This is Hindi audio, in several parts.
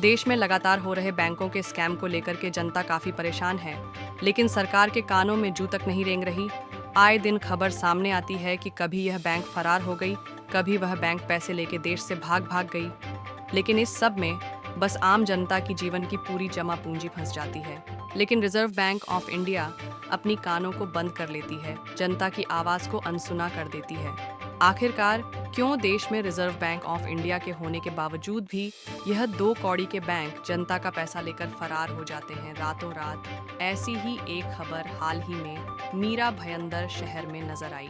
देश में लगातार हो रहे बैंकों के स्कैम को लेकर के जनता काफी परेशान है, लेकिन सरकार के कानों में जू तक नहीं रेंग रही। आए दिन खबर सामने आती है कि कभी यह बैंक फरार हो गई, कभी वह बैंक पैसे लेके देश से भाग गई। लेकिन इस सब में बस आम जनता की जीवन की पूरी जमा पूंजी फंस जाती है। लेकिन रिजर्व बैंक ऑफ इंडिया अपनी कानों को बंद कर लेती है, जनता की आवाज को अनसुना कर देती है। आखिरकार क्यों देश में रिजर्व बैंक ऑफ इंडिया के होने के बावजूद भी यह दो कौड़ी के बैंक जनता का पैसा लेकर फरार हो जाते हैं रातों रात? ऐसी ही एक खबर हाल ही में मीरा भयंदर शहर में नजर आई,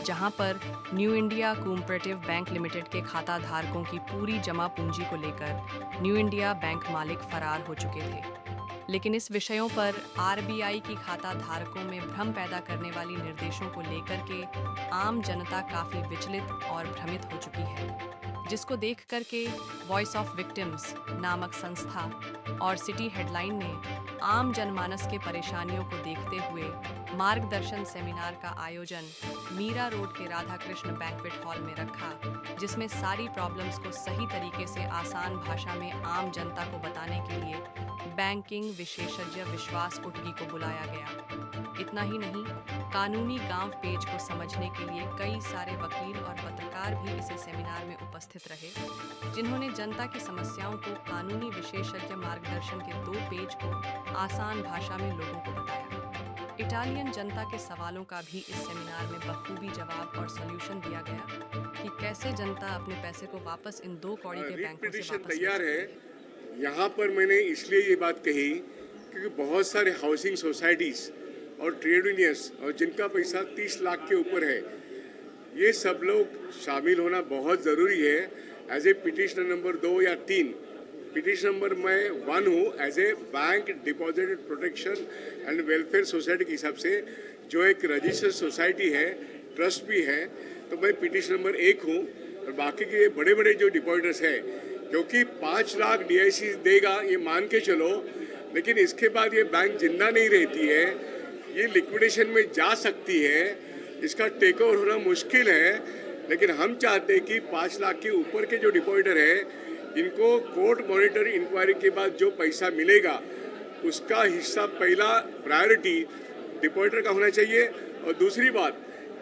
जहां पर new India cooperative bank limited के खाता धारकों की पूरी जमा पूंजी को लेकर न्यू इंडिया बैंक मालिक फरार हो चुके थे। लेकिन इस विषयों पर आरबीआई की खाता धारकों में भ्रम पैदा करने वाली निर्देशों को लेकर के आम जनता काफी विचलित और भ्रमित हो चुकी है, जिसको देख करके वॉइस ऑफ विक्टिम्स नामक संस्था और सिटी हेडलाइन ने आम जनमानस के परेशानियों को देखते हुए मार्गदर्शन सेमिनार का आयोजन मीरा रोड के राधा कृष्ण बैंक्वेट हॉल में रखा, जिसमें सारी प्रॉब्लम्स को सही तरीके से आसान भाषा में आम जनता को बताने के लिए बैंकिंग विशेषज्ञ विश्वास उटगी को बुलाया गया। इतना ही नहीं, कानूनी गांव पेज को समझने के लिए कई सारे वकील और पत्रकार भी इस सेमिनार में उपस्थित रहे, जिन्होंने जनता की समस्याओं को कानूनी विशेषज्ञ मार्गदर्शन के 2 पेज को आसान भाषा में लोगों को बताया। इटालियन जनता के सवालों का भी इस सेमिनार में बखूबी जवाब और सॉल्यूशन दिया गया कि कैसे जनता अपने पैसे को वापस इन 2 कौड़ी के बैंकों से वापस तैयार है। यहाँ पर मैंने इसलिए ये बात कही क्योंकि बहुत सारे हाउसिंग सोसाइटीज़ और ट्रेड यूनियंस और जिनका पैसा 30 लाख के ऊपर है, ये सब लोग शामिल होना बहुत ज़रूरी है। एज ए पिटिशनर नंबर 2 या 3, पिटिशन नंबर मैं 1 हूँ as a bank deposit protection and welfare society के हिसाब से, जो एक रजिस्टर्ड सोसाइटी है, ट्रस्ट भी है, तो मैं पिटिशन नंबर 1 हूँ। और बाकी के बड़े बड़े जो डिपॉजिटर्स हैं, क्योंकि 5 लाख DIC देगा ये मान के चलो, लेकिन इसके बाद ये बैंक जिंदा नहीं रहती है, ये लिक्विडेशन में जा सकती है, इसका टेक ओवर होना मुश्किल है। लेकिन हम चाहते हैं कि 5 लाख के ऊपर के जो डिपॉजिटर है, इनको कोर्ट मॉनिटर इंक्वायरी के बाद जो पैसा मिलेगा उसका हिस्सा पहला प्रायोरिटी डिपॉजिटर का होना चाहिए। और दूसरी बात,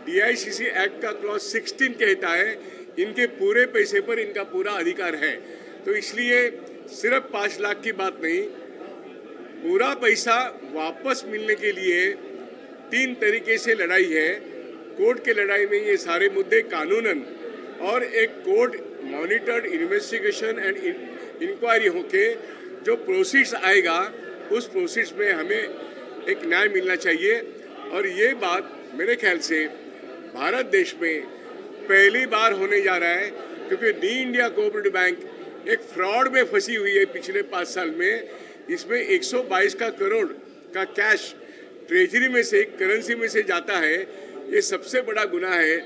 DICC एक्ट का क्लॉज 16 कहता है इनके पूरे पैसे पर इनका पूरा अधिकार है। तो इसलिए सिर्फ 5 लाख की बात नहीं, पूरा पैसा वापस मिलने के लिए 3 तरीके से लड़ाई है। कोर्ट के लड़ाई में ये सारे मुद्दे कानूनन, और एक court monitored investigation and inquiry होके जो प्रोसीड्स आएगा, उस प्रोसीड्स में हमें एक न्याय मिलना चाहिए। और ये बात मेरे ख्याल से भारत देश में पहली बार होने जा रहा है, क्योंकि न्यू इंडिया कोऑपरेटिव बैंक एक फ्रॉड में फंसी हुई है पिछले 5 साल में। इसमें 122 करोड़ का कैश ट्रेजरी में से, करेंसी में से जाता है। ये सबसे बड़ा गुनाह है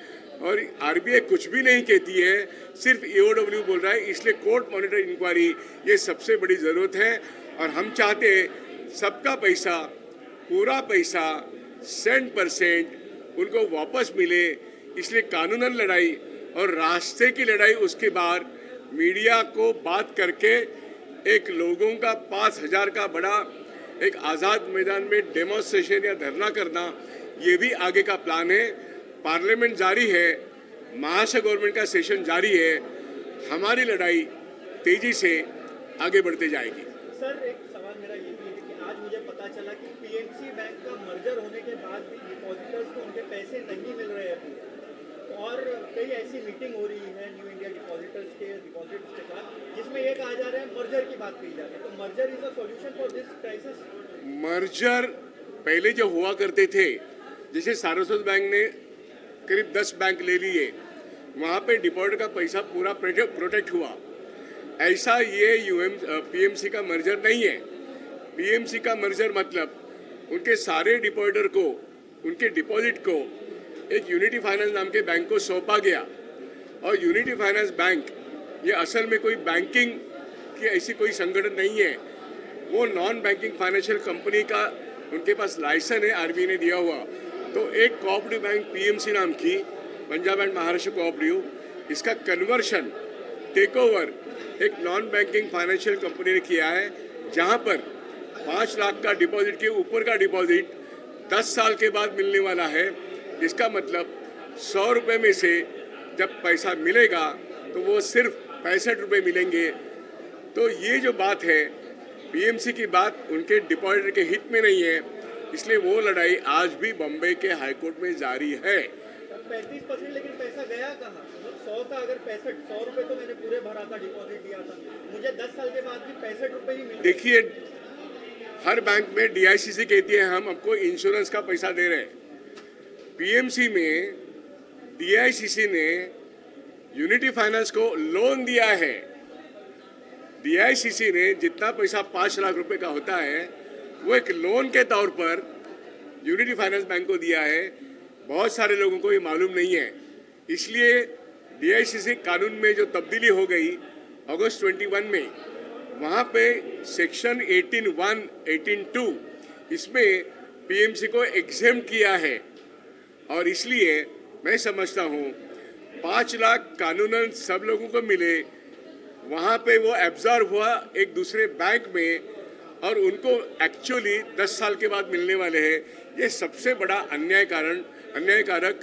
और RBI कुछ भी नहीं कहती है, सिर्फ EOW बोल रहा है। इसलिए कोर्ट मॉनिटर इंक्वायरी ये सबसे बड़ी ज़रूरत है। और हम चाहते हैं सबका पैसा, पूरा पैसा, सेंट % उनको वापस मिले। इसलिए कानूनन लड़ाई और रास्ते की लड़ाई, उसके बाद मीडिया को बात करके एक लोगों का 5000 का बड़ा एक आज़ाद मैदान में डेमोन्स्ट्रेशन या धरना करना, ये भी आगे का प्लान है। पार्लियामेंट जारी है, महाराष्ट्र गवर्नमेंट का सेशन जारी है, हमारी लड़ाई तेजी से आगे बढ़ते जाएगी। सर, एक सवाल मेरा ये भी है कि आज मुझे पता चला कि PNC बैंक का मर्जर होने के बाद भी डिपॉजिटर्स को उनके पैसे नहीं मिल रहे हैं, और कई ऐसी मीटिंग हो रही है न्यू इंडिया डिपॉजिटर्स के डिपॉजिट्स के साथ, जिसमें ये कहा जा रहा है मर्जर की बात कही जा रही है। तो merger is a solution for this crisis? Merger पहले जो हुआ करते थे, जैसे सारस्वत बैंक ने करीब 10 बैंक ले लिए, वहाँ पे डिपॉजिटर का पैसा पूरा प्रोटेक्ट हुआ। ऐसा ये PMC का मर्जर नहीं है। PMC का मर्जर मतलब उनके सारे डिपॉजिटर को, उनके डिपॉजिट को एक यूनिटी फाइनेंस नाम के बैंक को सौंपा गया। और यूनिटी फाइनेंस बैंक ये असल में कोई बैंकिंग की ऐसी कोई संगठन नहीं है, वो नॉन बैंकिंग फाइनेंशियल कंपनी का उनके पास लाइसेंस है, RBI ने दिया हुआ। तो एक कोऑपरेटिव बैंक PMC नाम की, पंजाब एंड महाराष्ट्र कोऑपरेटिव, इसका कन्वर्शन टेक ओवर एक नॉन बैंकिंग फाइनेंशियल कंपनी ने किया है, जहां पर 5 लाख का डिपॉजिट के ऊपर का डिपॉजिट 10 साल के बाद मिलने वाला है। इसका मतलब 100 रुपये में से जब पैसा मिलेगा तो वो सिर्फ 65 रुपये मिलेंगे। तो ये जो बात है, पीएमसी की बात उनके डिपॉजिटर के हित में नहीं है, इसलिए वो लड़ाई आज भी बम्बई के हाईकोर्ट में जारी है। 35%, लेकिन पैसा गया कहाँ? 100 का अगर 100 रुपये तो मैंने पूरे भरा था, डिपॉजिट दिया था, मुझे 10 साल के बाद भी 65 रुपये ही मिले। देखिए, हर बैंक में डीआईसीसी कहती है हम आपको इंश्योरेंस का पैसा दे रहे हैं। पीएमसी में डीआईसीसी ने यूनिटी फाइनेंस को लोन दिया है। डीआईसीसी ने जितना पैसा 5 लाख रुपए का होता है वो एक लोन के तौर पर यूनिटी फाइनेंस बैंक को दिया है। बहुत सारे लोगों को ये मालूम नहीं है, इसलिए डीआईसीसी कानून में जो तब्दीली हो गई अगस्त 21 में, वहाँ पे सेक्शन 18(1), 18(2) इसमें पीएमसी को एग्जेम्प्ट किया है। और इसलिए मैं समझता हूँ 5 लाख कानूनन सब लोगों को मिले, वहाँ पे वो एब्जॉर्ब हुआ एक दूसरे बैंक में और उनको एक्चुअली 10 साल के बाद मिलने वाले हैं। ये सबसे बड़ा अन्यायकारक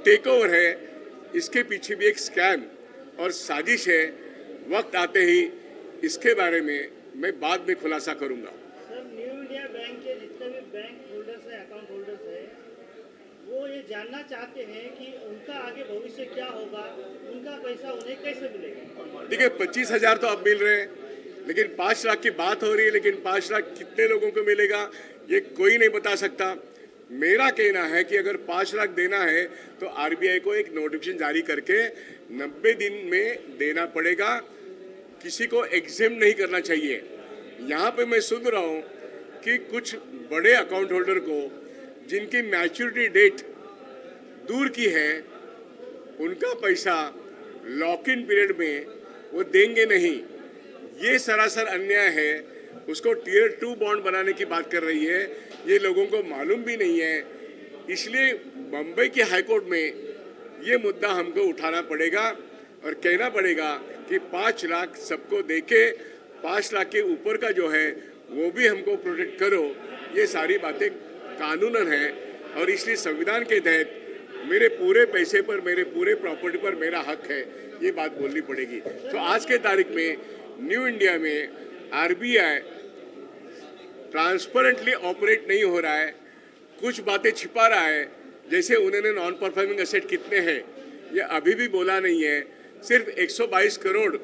टेक ओवर है। इसके पीछे भी एक स्कैम और साजिश है। वक्त आते ही इसके बारे में मैं बाद में खुलासा करूंगा। सर, न्यू इंडिया बैंक के जितने भी बैंक होल्डर्स हैं, अकाउंट होल्डर्स हैं, वो ये जानना चाहते हैं कि उनका आगे भविष्य क्या होगा, उनका पैसा उन्हें कैसे मिलेगा। देखिए, 25,000 तो अब मिल रहे हैं, लेकिन 5 लाख की बात हो रही है। लेकिन 5 लाख कितने लोगों को मिलेगा ये कोई नहीं बता सकता। मेरा कहना है कि अगर 5 लाख देना है तो आरबीआई को एक नोटिफिकेशन जारी करके 90 दिन में देना पड़ेगा। किसी को एग्जेम्प्ट नहीं करना चाहिए। यहाँ पे मैं सुन रहा हूँ कि कुछ बड़े अकाउंट होल्डर को जिनकी मैच्योरिटी डेट दूर की है, उनका पैसा लॉक इन पीरियड में वो देंगे नहीं। ये सरासर अन्याय है। उसको टियर 2 बॉन्ड बनाने की बात कर रही है, ये लोगों को मालूम भी नहीं है। इसलिए बम्बई की हाईकोर्ट में ये मुद्दा हमको उठाना पड़ेगा और कहना पड़ेगा कि 5 लाख सबको देके 5 लाख के ऊपर का जो है वो भी हमको प्रोटेक्ट करो। ये सारी बातें कानूनन है और इसलिए संविधान के तहत मेरे पूरे पैसे पर, मेरे पूरे प्रॉपर्टी पर मेरा हक है, ये बात बोलनी पड़ेगी। तो आज के तारीख में न्यू इंडिया में आरबीआई ट्रांसपेरेंटली ऑपरेट नहीं हो रहा है, कुछ बातें छिपा रहा है। जैसे उन्होंने नॉन परफॉर्मिंग एसेट कितने हैं ये अभी भी बोला नहीं है। सिर्फ 122 करोड़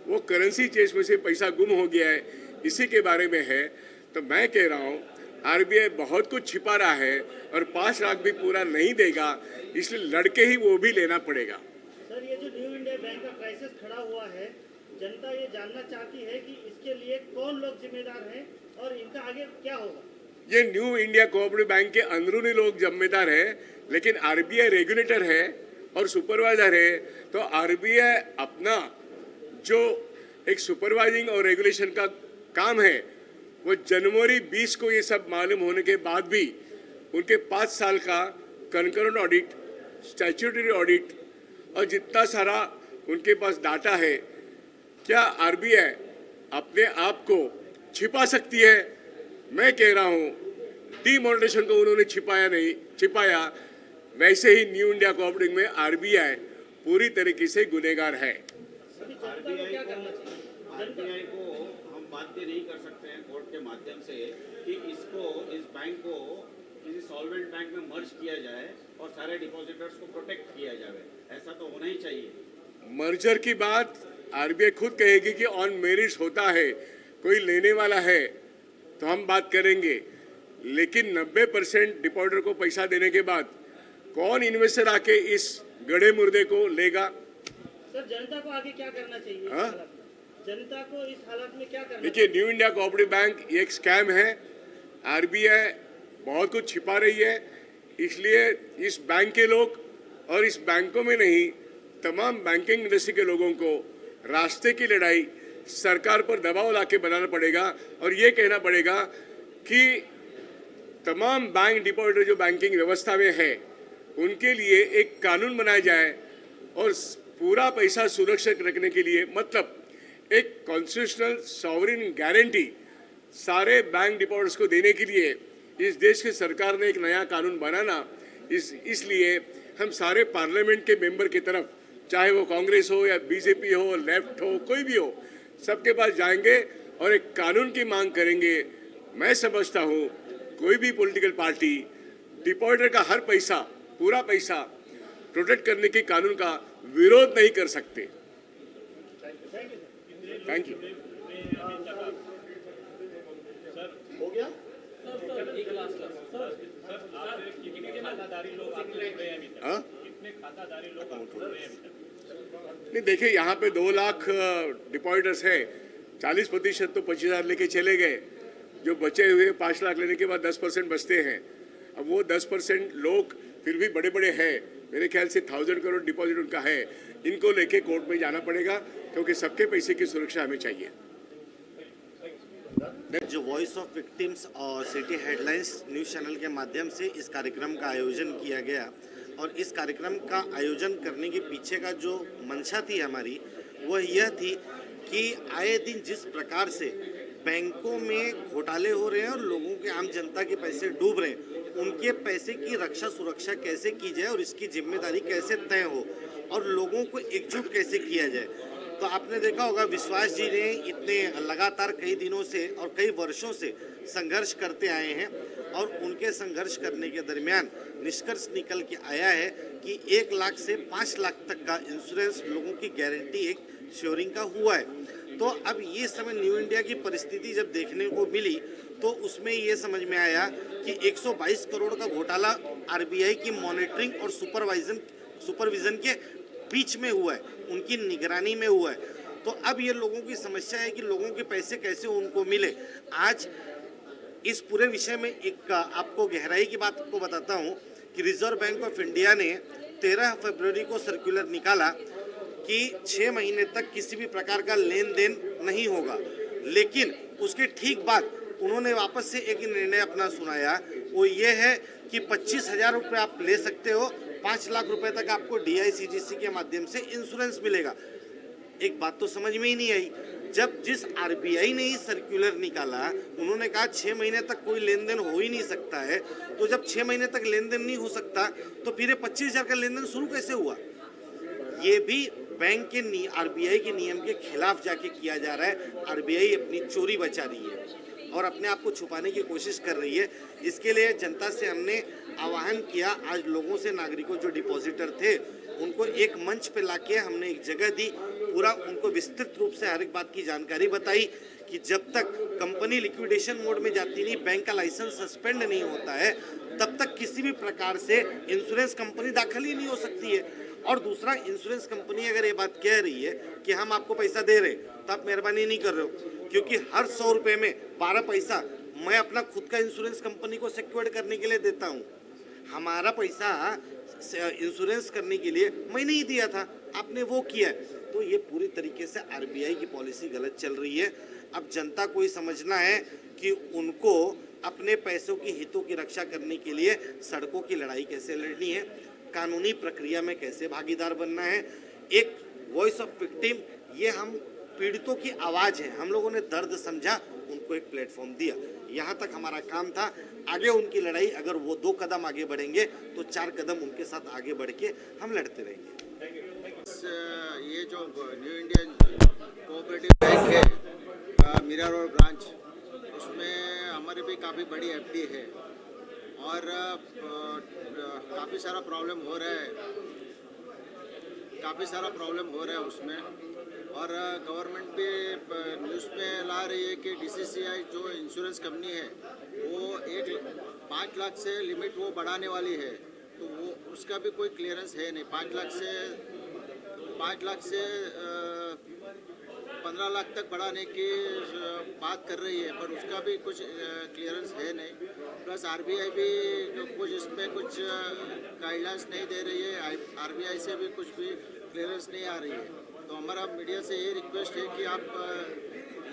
वो करेंसी चेंज में से पैसा गुम हो गया है, इसी के बारे में है। तो मैं कह रहा हूँ आरबीआई बहुत कुछ छिपा रहा है और 5 लाख भी पूरा नहीं देगा, इसलिए लड़के ही वो भी लेना पड़ेगा। सर, ये जो न्यू इंडिया बैंक का क्राइसिस खड़ा हुआ है, जनता ये जानना चाहती है कि इसके लिए कौन लोग जिम्मेदार हैं और इनका आगे क्या होगा। ये न्यू इंडिया कोऑपरेटिव बैंक के अंदरूनी लोग जिम्मेदार है, लेकिन आरबीआई रेगुलेटर है और सुपरवाइजर है। तो आरबीआई अपना जो एक सुपरवाइजिंग और रेगुलेशन का काम है, वो जनवरी 20 को ये सब मालूम होने के बाद भी उनके 5 साल का कंकरेंट ऑडिट, स्टैट्यूटरी ऑडिट और जितना सारा उनके पास डाटा है, क्या आरबीआई अपने आप को छिपा सकती है? मैं कह रहा हूँ डीमोनेटाइजेशन को उन्होंने छिपाया, वैसे ही न्यू इंडिया कोऑपरेटिव में आरबीआई पूरी तरीके से गुनहगार है। आरबीआई को हम बाध्य नहीं कर सकते हैं कोर्ट के माध्यम से कि इस बैंक को किसी सॉल्वेंट बैंक में मर्ज किया जाए और सारे डिपॉजिटर्स को प्रोटेक्ट किया जाए। ऐसा तो होना ही चाहिए। मर्जर की बात आरबीआई खुद कहेगी कि ऑन मेरिट्स होता है, कोई लेने वाला है तो हम बात करेंगे। लेकिन 90% डिपॉजिटर को पैसा देने के बाद कौन इन्वेस्टर आके इस गड़े मुर्दे को लेगा? सर, जनता को आगे क्या करना चाहिए? जनता को इस हालत में क्या करना? देखिए, न्यू इंडिया कोऑपरेटिव बैंक ये एक स्कैम है। आरबीआई बहुत कुछ छिपा रही है, इसलिए इस बैंक के लोग और इस बैंकों में नहीं, तमाम बैंकिंग इंडस्ट्री के लोगों को रास्ते की लड़ाई सरकार पर दबाव लाके बनाना पड़ेगा और ये कहना पड़ेगा कि तमाम बैंक डिपॉजिटर जो बैंकिंग व्यवस्था में है उनके लिए एक कानून बनाया जाए और पूरा पैसा सुरक्षित रखने के लिए, मतलब एक कॉन्स्टिट्यूशनल सॉवरेन गारंटी सारे बैंक डिपॉजिटर्स को देने के लिए इस देश की सरकार ने एक नया कानून बनाना, इसलिए हम सारे पार्लियामेंट के मेंबर की तरफ, चाहे वो कांग्रेस हो या बीजेपी हो, लेफ्ट हो, कोई भी हो, सबके पास जाएंगे और एक कानून की मांग करेंगे। मैं समझता हूँ कोई भी पॉलिटिकल पार्टी डिपॉजिटर का हर पैसा, पूरा पैसा प्रोटेक्ट करने के कानून का विरोध नहीं कर सकते। Thank you. हो गया? हाँ? नहीं, देखिए यहाँ पे 2 लाख डिपॉजिटर्स है, 40% तो 25,000 लेके चले गए। जो बचे हुए 5 लाख लेने के बाद 10% बचते हैं। अब वो 10% लोग फिर भी बड़े बड़े हैं, मेरे ख्याल से 1000 करोड़ डिपॉजिट उनका है, इनको लेके कोर्ट में जाना पड़ेगा क्योंकि सबके पैसे की सुरक्षा हमें चाहिए। जो वॉइस ऑफ विक्टिम्स और सिटी हेडलाइंस न्यूज़ चैनल के माध्यम से इस कार्यक्रम का आयोजन किया गया और इस कार्यक्रम का आयोजन करने के पीछे का जो मंशा थी हमारी, वह यह थी कि आए दिन जिस प्रकार से बैंकों में घोटाले हो रहे हैं और लोगों के, आम जनता के पैसे डूब रहे हैं, उनके पैसे की रक्षा सुरक्षा कैसे की जाए और इसकी जिम्मेदारी कैसे तय हो और लोगों को एकजुट कैसे किया जाए। तो आपने देखा होगा विश्वास जी ने इतने लगातार कई दिनों से और कई वर्षों से संघर्ष करते आए हैं और उनके संघर्ष करने के दरमियान निष्कर्ष निकल के आया है कि 1 लाख से 5 लाख तक का इंश्योरेंस लोगों की गारंटी एक श्योरिंग का हुआ है। तो अब ये समय न्यू इंडिया की परिस्थिति जब देखने को मिली तो उसमें ये समझ में आया कि 122 करोड़ का घोटाला आरबीआई की मॉनिटरिंग और सुपरविजन के बीच में हुआ है, उनकी निगरानी में हुआ है। तो अब ये लोगों की समस्या है कि लोगों के पैसे कैसे उनको मिले। आज इस पूरे विषय में एक आपको गहराई की बात आपको बताता हूँ कि रिजर्व बैंक ऑफ इंडिया ने 13 फरवरी को सर्कुलर निकाला कि 6 महीने तक किसी भी प्रकार का लेन देन नहीं होगा, लेकिन उसके ठीक बाद उन्होंने वापस से एक निर्णय अपना सुनाया, वो ये है कि 25,000 रुपये आप ले सकते हो, 5 लाख रुपए तक आपको DICGC के माध्यम से इंश्योरेंस मिलेगा। एक बात तो समझ में ही नहीं आई, जब जिस आरबीआई ने ही सर्कुलर निकाला, उन्होंने कहा 6 महीने तक कोई लेन देन हो ही नहीं सकता है, तो जब 6 महीने तक लेन देन नहीं हो सकता तो फिर 25,000 का लेन देन शुरू कैसे हुआ। ये भी बैंक के आरबीआई के नियम के खिलाफ जाके किया जा रहा है। आरबीआई अपनी चोरी बचा रही है और अपने आप को छुपाने की कोशिश कर रही है। इसके लिए जनता से हमने आह्वान किया, आज लोगों से, नागरिकों जो डिपॉजिटर थे उनको एक मंच पे लाके हमने एक जगह दी, पूरा उनको विस्तृत रूप से हर एक बात की जानकारी बताई कि जब तक कंपनी लिक्विडेशन मोड में जाती नहीं, बैंक का लाइसेंस सस्पेंड नहीं होता है, तब तक किसी भी प्रकार से इंश्योरेंस कंपनी दाखिल ही नहीं हो सकती है। और दूसरा, इंश्योरेंस कंपनी अगर ये बात कह रही है कि हम आपको पैसा दे रहे तो आप मेहरबानी नहीं कर रहे हो, क्योंकि हर 100 रुपये में 12 पैसा मैं अपना खुद का इंश्योरेंस कंपनी को सिक्योर्ड करने के लिए देता हूँ। हमारा पैसा इंश्योरेंस करने के लिए मैंने ही दिया था, आपने वो किया है। तो ये पूरी तरीके से आरबीआई की पॉलिसी गलत चल रही है। अब जनता को ही समझना है कि उनको अपने पैसों की हितों की रक्षा करने के लिए सड़कों की लड़ाई कैसे लड़नी है, कानूनी प्रक्रिया में कैसे भागीदार बनना है। एक वॉइस ऑफ विक्टिम, ये हम पीड़ितों की आवाज़ है, हम लोगों ने दर्द समझा, उनको एक प्लेटफॉर्म दिया, यहाँ तक हमारा काम था। आगे उनकी लड़ाई, अगर वो 2 कदम आगे बढ़ेंगे तो 4 कदम उनके साथ आगे बढ़ के हम लड़ते रहेंगे। ये जो न्यू इंडियन कोऑपरेटिव बैंक है मीरा रोड ब्रांच, उसमें हमारी भी काफ़ी बड़ी एफडी है और काफ़ी सारा प्रॉब्लम हो रहा है उसमें। और गवर्नमेंट भी न्यूज़ में ला रही है कि DCCI जो इंश्योरेंस कंपनी है वो 5 लाख से लिमिट वो बढ़ाने वाली है, तो वो उसका भी कोई क्लियरेंस है नहीं। 5 लाख से 15 लाख तक बढ़ाने की बात कर रही है, पर उसका भी कुछ क्लियरेंस है नहीं। प्लस आरबीआई भी कुछ इसमें कुछ गाइडलाइंस नहीं दे रही है, आरबीआई से भी कुछ भी क्लियरेंस नहीं आ रही है। तो हमारा मीडिया से ये रिक्वेस्ट है कि आप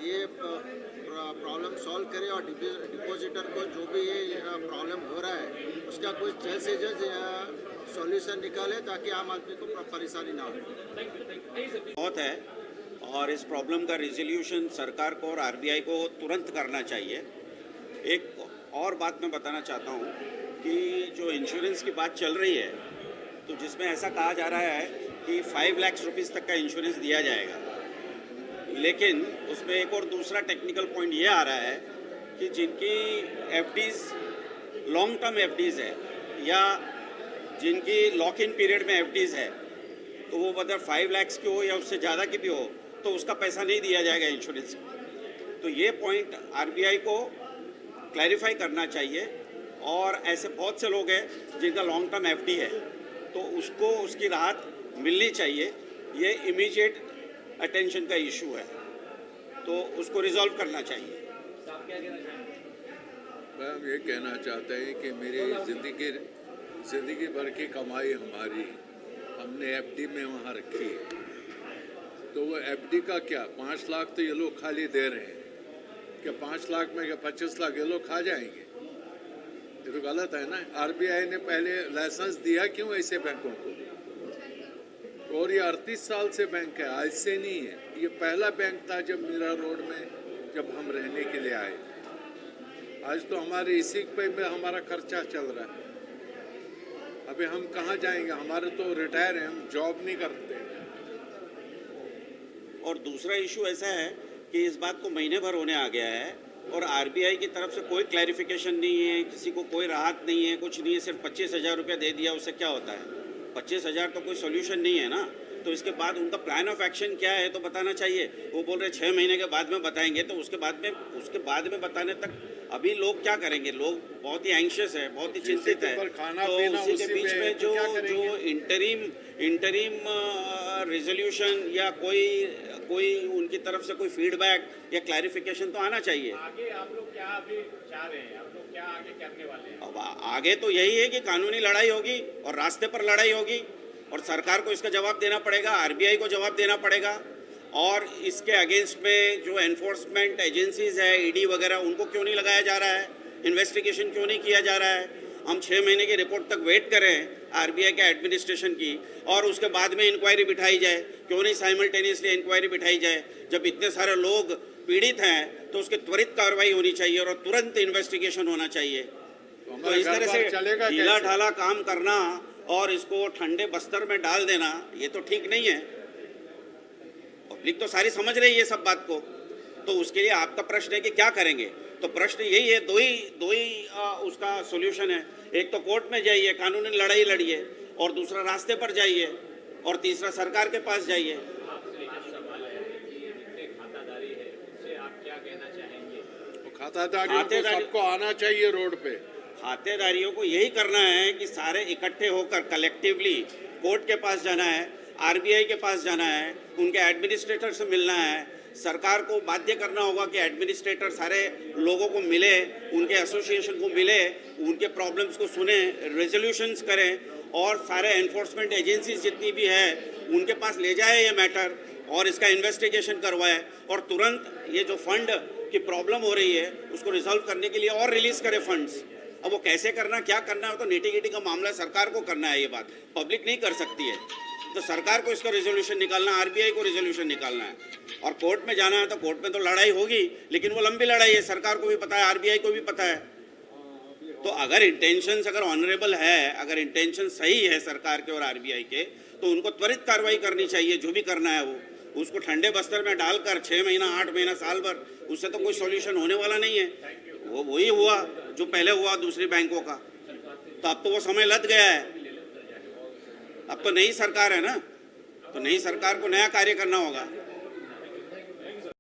ये प्रॉब्लम सॉल्व करें और डिपॉजिटर को जो भी ये प्रॉब्लम हो रहा है उसका कुछ जल्द से जल्द सॉल्यूशन निकाले ताकि आम आदमी को परेशानी ना हो। बहुत है और इस प्रॉब्लम का रिजोल्यूशन सरकार को और आरबीआई को तुरंत करना चाहिए। एक और बात मैं बताना चाहता हूँ कि जो इंश्योरेंस की बात चल रही है तो जिसमें ऐसा कहा जा रहा है कि 5 लाख रुपीस तक का इंश्योरेंस दिया जाएगा, लेकिन उसमें एक और दूसरा टेक्निकल पॉइंट ये आ रहा है कि जिनकी एफडीज लॉन्ग टर्म एफडीज है या जिनकी लॉक इन पीरियड में एफडीज है तो वो अगर 5 लाख की हो या उससे ज़्यादा की भी हो तो उसका पैसा नहीं दिया जाएगा इंश्योरेंस। तो ये पॉइंट आरबीआई को क्लैरिफाई करना चाहिए और ऐसे बहुत से लोग हैं जिनका लॉन्ग टर्म एफडी है तो उसको उसकी राहत मिलनी चाहिए। ये इमीडिएट अटेंशन का इशू है तो उसको रिजॉल्व करना चाहिए। हम ये कहना चाहते हैं कि मेरी ज़िंदगी भर की कमाई हमारी हमने एफडी में वहाँ रखी है, तो वो एफडी का क्या 5 लाख तो ये लोग खाली दे रहे हैं, क्या 5 लाख में क्या 25 लाख ये लोग खा जाएंगे? ये तो गलत है ना। आरबीआई ने पहले लाइसेंस दिया क्यों ऐसे बैंकों को? और ये 38 साल से बैंक है, आज से नहीं है। ये पहला बैंक था जब मीरा रोड में जब हम रहने के लिए आए। आज तो हमारे इसी पे में हमारा खर्चा चल रहा है। अभी हम कहाँ जाएंगे? हमारे तो रिटायर हैं, हम जॉब नहीं करते। और दूसरा इशू ऐसा है कि इस बात को महीने भर होने आ गया है और आरबीआई की तरफ से कोई क्लैरिफिकेशन नहीं है, किसी को कोई राहत नहीं है, कुछ नहीं है। सिर्फ 25,000 रुपया दे दिया, उससे क्या होता है? 25,000 तो कोई सोल्यूशन नहीं है ना। तो इसके बाद उनका प्लान ऑफ एक्शन क्या है तो बताना चाहिए। वो बोल रहे 6 महीने के बाद में बताएंगे, तो उसके बाद में बताने तक अभी लोग क्या करेंगे? लोग बहुत ही एंशियस है, बहुत ही चिंतित है। तो उसी के बीच में जो इंटरिम रिजोल्यूशन या कोई उनकी तरफ से कोई फीडबैक या क्लैरिफिकेशन तो आना चाहिए। आगे आप लोग क्या अभी चाह रहे हैं? आप लोग क्या आगे करने वाले हैं? अब आगे तो यही है कि कानूनी लड़ाई होगी और रास्ते पर लड़ाई होगी और सरकार को इसका जवाब देना पड़ेगा, आरबीआई को जवाब देना पड़ेगा और इसके अगेंस्ट में जो एनफोर्समेंट एजेंसीज है, ईडी वगैरह, उनको क्यों नहीं लगाया जा रहा है? इन्वेस्टिगेशन क्यों नहीं किया जा रहा है? हम 6 महीने की रिपोर्ट तक वेट करें आरबीआई के एडमिनिस्ट्रेशन की और उसके बाद में इंक्वायरी बिठाई जाए। क्यों नहीं साइमल्टेनियसली इंक्वायरी बिठाई जाए? जब इतने सारे लोग पीड़ित हैं तो उसके त्वरित कार्रवाई होनी चाहिए और तुरंत इन्वेस्टिगेशन होना चाहिए। तो इस तरह से ढीला ढाला काम करना और इसको ठंडे बस्तर में डाल देना, ये तो ठीक नहीं है। पब्लिक तो सारी समझ रही है सब बात को। तो उसके लिए आपका प्रश्न है कि क्या करेंगे? तो प्रश्न यही है, दो ही उसका सॉल्यूशन है। एक तो कोर्ट में जाइए, कानूनी लड़ाई लड़िए, और दूसरा रास्ते पर जाइए, और तीसरा सरकार के पास जाइए। खाताधारियों को सबको आना चाहिए रोड पे। खातेदारियों को यही करना है कि सारे इकट्ठे होकर कलेक्टिवली कोर्ट के पास जाना है, आरबीआई के पास जाना है, उनके एडमिनिस्ट्रेटर से मिलना है। सरकार को बाध्य करना होगा कि एडमिनिस्ट्रेटर सारे लोगों को मिले, उनके एसोसिएशन को मिले, उनके प्रॉब्लम्स को सुने, रेजोल्यूशंस करें और सारे एनफोर्समेंट एजेंसीज जितनी भी है उनके पास ले जाए ये मैटर और इसका इन्वेस्टिगेशन करवाए और तुरंत ये जो फंड की प्रॉब्लम हो रही है उसको रिजॉल्व करने के लिए और रिलीज करे फंड्स। अब वो कैसे करना, क्या करना है, तो नीति गिटी का मामला सरकार को करना है। ये बात पब्लिक नहीं कर सकती है। तो सरकार को इसका रेजोल्यूशन निकालना, आरबीआई को रेजोल्यूशन निकालना है और कोर्ट में जाना है। तो कोर्ट में तो लड़ाई होगी, लेकिन वो लंबी लड़ाई है, सरकार को भी पता है, आरबीआई को भी पता है। तो अगर इंटेंशंस अगर ऑनरेबल है, अगर इंटेंशन सही है सरकार के और आरबीआई के, तो उनको त्वरित कार्रवाई करनी चाहिए। जो भी करना है वो, उसको ठंडे बस्तर में डालकर 6 महीना, 8 महीना, साल भर, उससे तो कोई सॉल्यूशन होने वाला नहीं है। वो वही हुआ जो पहले हुआ दूसरी बैंकों का। तो अब तो वो समय लद गया है। अब तो नई सरकार है ना, तो नई सरकार को नया कार्य करना होगा।